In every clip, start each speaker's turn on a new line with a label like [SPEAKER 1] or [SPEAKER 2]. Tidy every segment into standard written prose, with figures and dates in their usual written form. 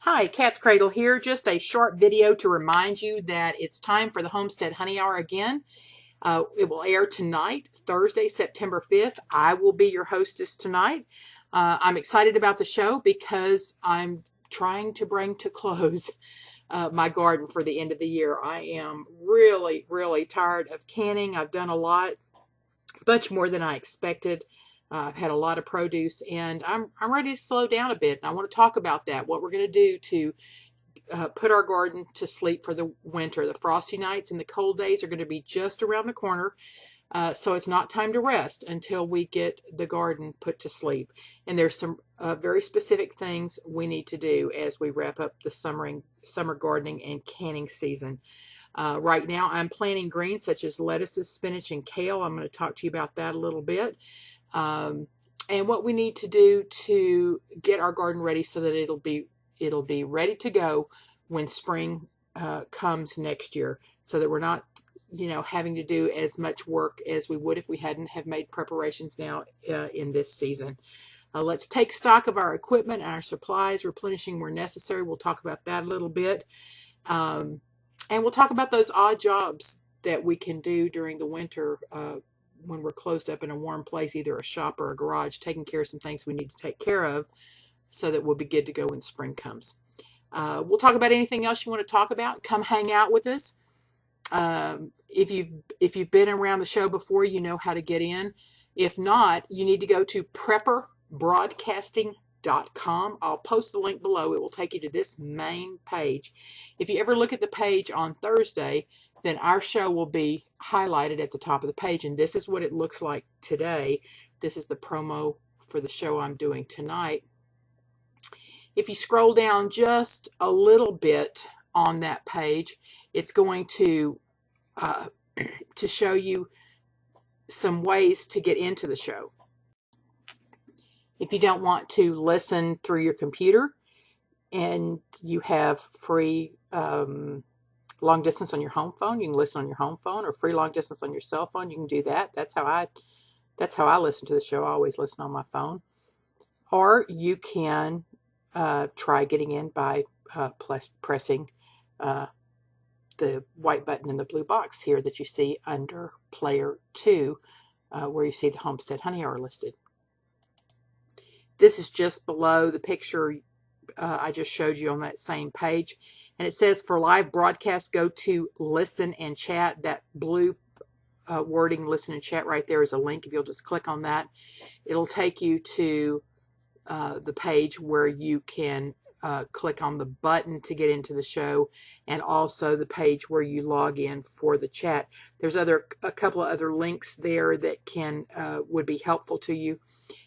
[SPEAKER 1] Hi, Cat's Cradle here. Just a short video to remind you that it's time for the Homestead Honey Hour again. It will air tonight, Thursday, September 5th. I will be your hostess tonight. I'm excited about the show because I'm trying to bring to close my garden for the end of the year. I am really, really tired of canning. I've done a lot, much more than I expected. I've had a lot of produce, and I'm ready to slow down a bit. And I want to talk about that, what we're going to do to put our garden to sleep for the winter. The frosty nights and the cold days are going to be just around the corner. So it's not time to rest until we get the garden put to sleep. And there's some very specific things we need to do as we wrap up the summer gardening and canning season. Right now I'm planting greens such as lettuces, spinach, and kale. I'm going to talk to you about that a little bit. And what we need to do to get our garden ready so that it'll be ready to go when spring comes next year, so that we're not having to do as much work as we would if we hadn't have made preparations now in this season. Let's take stock of our equipment and our supplies, replenishing where necessary. We'll talk about that a little bit. And we'll talk about those odd jobs that we can do during the winter when we're closed up in a warm place, either a shop or a garage, taking care of some things we need to take care of so that we'll be good to go when spring comes. We'll talk about anything else you want to talk about. Come hang out with us. If you've been around the show before, you know how to get in. If not, you need to go to prepperbroadcasting.com. I'll post the link below. It will take you to this main page. If you ever look at the page on Thursday, then our show will be highlighted at the top of the page, and this is what it looks like today. This is the promo for the show I'm doing tonight. If you scroll down just a little bit on that page, it's going to show you some ways to get into the show. If you don't want to listen through your computer and you have free long distance on your home phone, you can listen on your home phone, or free long distance on your cell phone. You can do that. That's how I listen to the show. I always listen on my phone. Or you can try getting in by pressing the white button in the blue box here that you see under Player 2, where you see the Homestead Honey Hour listed. This is just below the picture I just showed you on that same page. And it says for live broadcast, go to listen and chat. That blue wording, listen and chat, right there is a link. If you'll just click on that, it'll take you to the page where you can click on the button to get into the show, and also the page where you log in for the chat. There's a couple of other links there that would be helpful to you.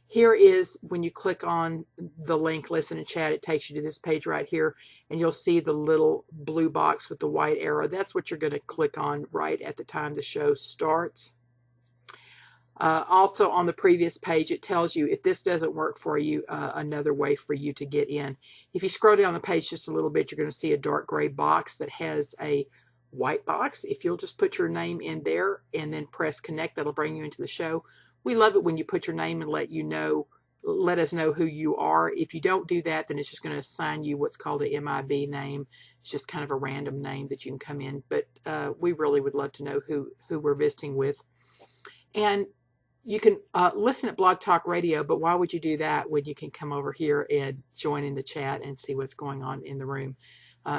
[SPEAKER 1] Here is, when you click on the link, listen and chat, it takes you to this page right here, and you'll see the little blue box with the white arrow. That's what you're going to click on right at the time the show starts. Also on the previous page, it tells you, if this doesn't work for you, another way for you to get in. If you scroll down the page just a little bit, you're going to see a dark gray box that has a white box. If you'll just put your name in there and then press connect, that'll bring you into the show. We love it when you put your name and let us know who you are. If you don't do that, then it's just going to assign you what's called a MIB name. It's just kind of a random name that you can come in. But we really would love to know who we're visiting with. And you can listen at Blog Talk Radio, but why would you do that when you can come over here and join in the chat and see what's going on in the room?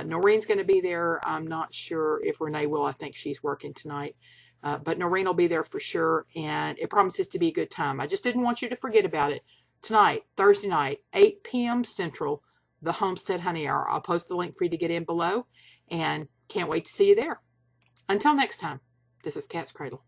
[SPEAKER 1] Noreen's going to be there. I'm not sure if Renee will. I think she's working tonight. But Noreen will be there for sure, and it promises to be a good time. I just didn't want you to forget about it. Tonight, Thursday night, 8 p.m. Central, the Homestead Honey Hour. I'll post the link for you to get in below, and can't wait to see you there. Until next time, this is Cat's Cradle.